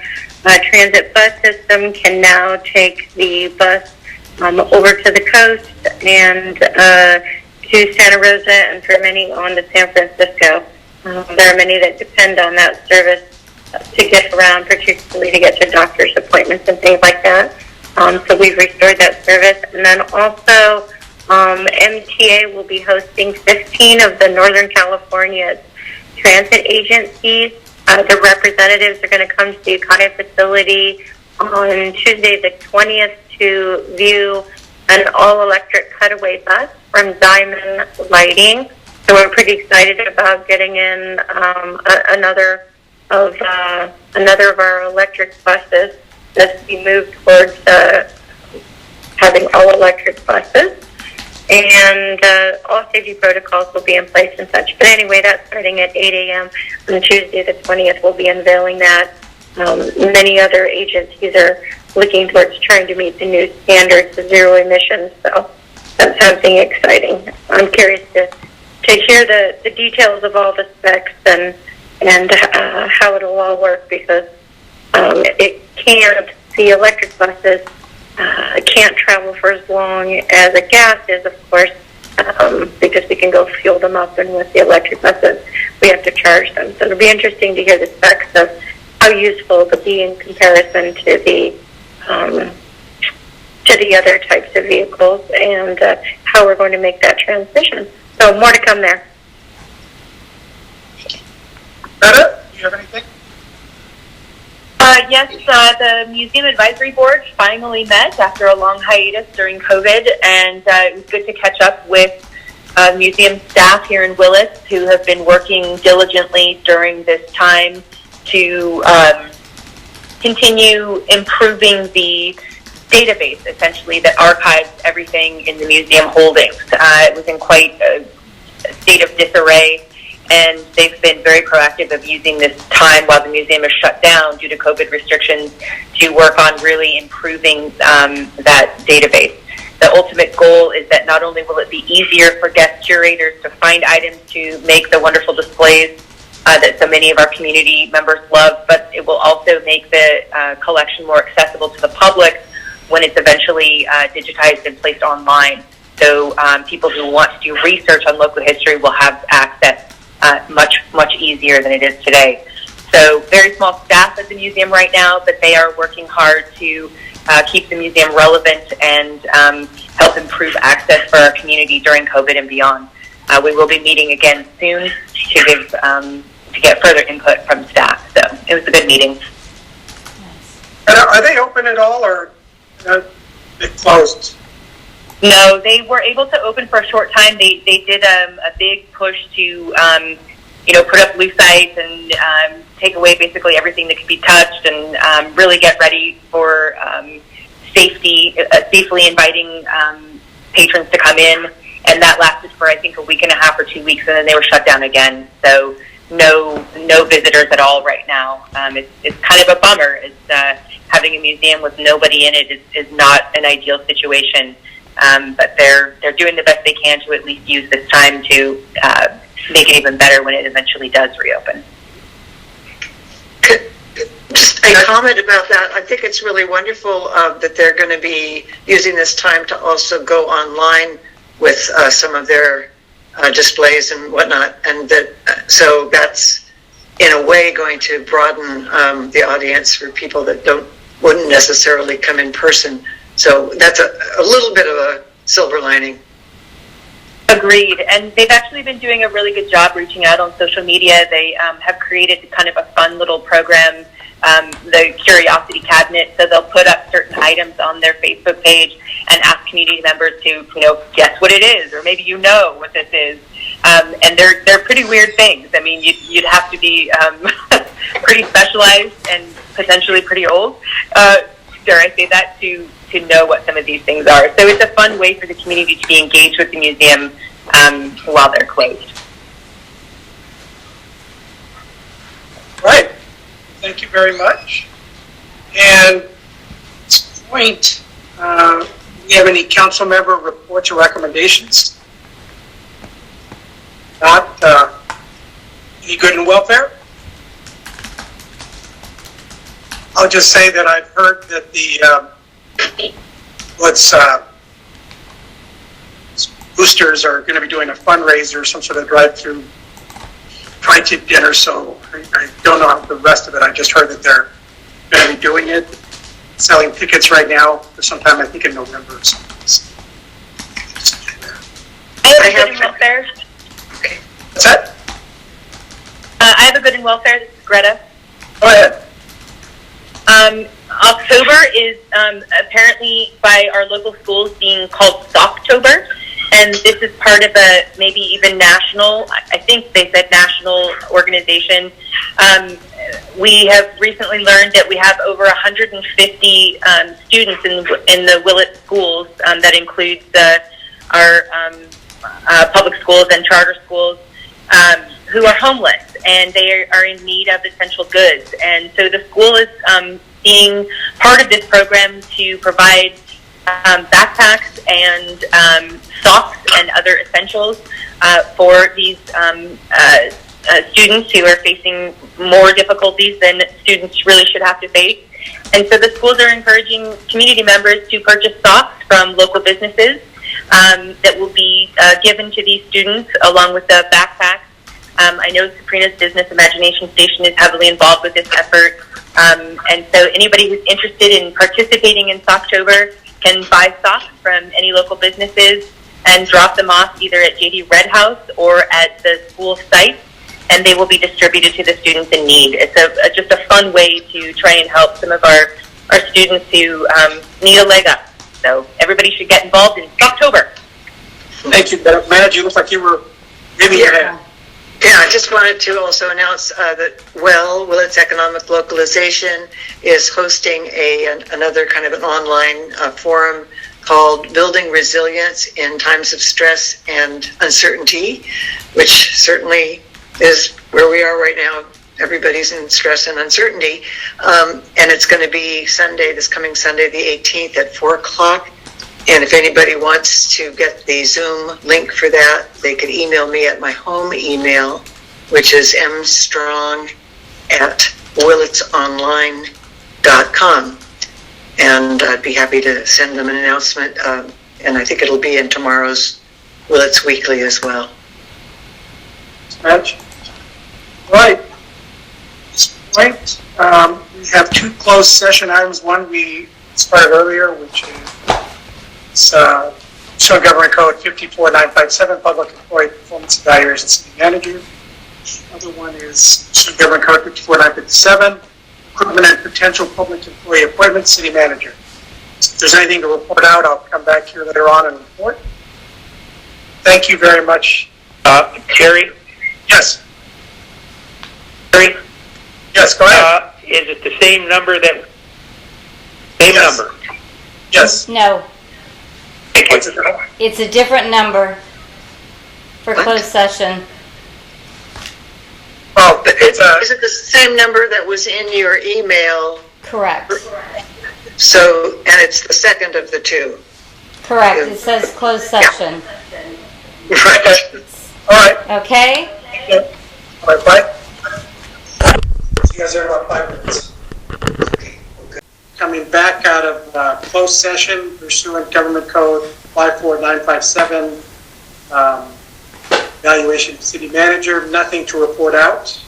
transit bus system can now take the bus over to the coast and to Santa Rosa, and for many on to San Francisco. There are many that depend on that service to get around, particularly to get to doctor's appointments and things like that. So we've restored that service. And then also MTA will be hosting 15 of the Northern California transit agencies. The representatives are going to come to the Ukiah facility on Tuesday the 20th to view an all-electric cutaway bus from Diamond Lighting. So we're pretty excited about getting in another of our electric buses as we move towards having all electric buses. And all safety protocols will be in place and such. But anyway, that's starting at 8 a.m. on Tuesday the 20th. We'll be unveiling that. Many other agencies are looking towards trying to meet the new standards of zero emissions. So that's something exciting. I'm curious to hear the details of all the specs and how it'll all work, because the electric buses can't travel for as long as a gas is, of course, because we can go fuel them up, and with the electric buses, we have to charge them. So it'll be interesting to hear the specs of how useful it'll be in comparison to the other types of vehicles, and how we're going to make that transition. So more to come there. Greta, do you have anything? Yes, the Museum Advisory Board finally met after a long hiatus during COVID, and it was good to catch up with museum staff here in Willits who have been working diligently during this time to continue improving the database, essentially, that archives everything in the museum holdings. It was in quite a state of disarray, and they've been very proactive of using this time while the museum is shut down due to COVID restrictions to work on really improving that database. The ultimate goal is that not only will it be easier for guest curators to find items to make the wonderful displays that so many of our community members love, but it will also make the collection more accessible to the public when it's eventually digitized and placed online. So people who want to do research on local history will have access much easier than it is today. So very small staff at the museum right now, but they are working hard to keep the museum relevant and help improve access for our community during COVID and beyond. We will be meeting again soon to get further input from staff. So it was a good meeting. And are they open at all, or they closed? No, they were able to open for a short time. They did a big push to put up blue sites and take away basically everything that could be touched, and really get ready for safely inviting patrons to come in. And that lasted for, I think, a week and a half or 2 weeks, and then they were shut down again. So no visitors at all right now. It's kind of a bummer. It's having a museum with nobody in it is not an ideal situation. But they're doing the best they can to at least use this time to make it even better when it eventually does reopen. Just a comment about that. I think it's really wonderful that they're going to be using this time to also go online with some of their displays and whatnot, and so that's in a way going to broaden the audience for people that wouldn't necessarily come in person. So that's a little bit of a silver lining. Agreed. And they've actually been doing a really good job reaching out on social media. They have created kind of a fun little program, the Curiosity Cabinet. So they'll put up certain items on their Facebook page and ask community members to, guess what it is, or maybe what this is. And they're pretty weird things. I mean, you'd have to be pretty specialized and potentially pretty old, dare I say that, to know what some of these things are. So it's a fun way for the community to be engaged with the museum while they're closed. Right. Thank you very much. And at this point, do you have any council member reports or recommendations? Not any good and welfare? I'll just say that I've heard that the boosters are going to be doing a fundraiser, some sort of drive-through dinner, so I don't know the rest of it. I just heard that they're going to be doing it, selling tickets right now for sometime, I think, in November or something. I have a good and welfare. Okay. What's that? I have a good and welfare. This is Greta. Go ahead. October is apparently by our local schools being called Socktober, and this is part of a maybe even national, I think they said national organization. We have recently learned that we have over 150 students in the Willits schools. That includes our public schools and charter schools who are homeless, and they are in need of essential goods. And so the school is being part of this program to provide backpacks and socks and other essentials for these students who are facing more difficulties than students really should have to face. And so the schools are encouraging community members to purchase socks from local businesses that will be given to these students along with the backpacks. I know Sabrina's Business Imagination Station is heavily involved with this effort. And so anybody who's interested in participating in Socktober can buy socks from any local businesses and drop them off either at JD Red House or at the school site, and they will be distributed to the students in need. It's just a fun way to try and help some of our students who need a leg up. So everybody should get involved in Socktober. Thank you, Madge. You look like you were maybe ahead. Yeah, I just wanted to also announce that Willits Economic Localization is hosting another kind of an online forum called Building Resilience in Times of Stress and Uncertainty, which certainly is where we are right now. Everybody's in stress and uncertainty. And it's going to be this coming Sunday, the 18th at 4 o'clock. And if anybody wants to get the Zoom link for that, they could email me at my home email, which is mstrong@willitsonline.com. And I'd be happy to send them an announcement. And I think it'll be in tomorrow's Willits Weekly as well. Madge? Right. At this point, we have two closed session items. One we started earlier, which is Minnesota Government Code 54957, Public Employee Performance Evaluation City Manager. The other one is Minnesota Government Code 54957, Recruitment and Potential Public Employee Appointment City Manager. If there's anything to report out, I'll come back here later on and report. Thank you very much. Terry? Yes. Terry? Yes, go ahead. Is it the same number that... Same Yes. number? Yes. No, What's it now? it's a different number for closed session. Oh, Is it the same number that was in your email? Correct. So, and it's the second of the two. Correct. It says closed session. right. All right. Okay? Yeah. All right, bye. See you guys there in about 5 minutes. Coming back out of closed session pursuant Government Code 54957, evaluation of city manager, nothing to report out.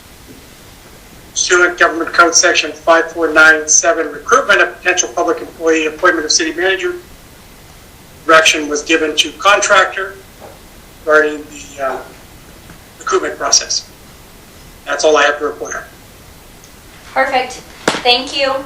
Pursuant Government Code Section 5497, recruitment of potential public employee, appointment of city manager. Direction was given to contractor regarding the recruitment process. That's all I have to report on. Perfect. Thank you.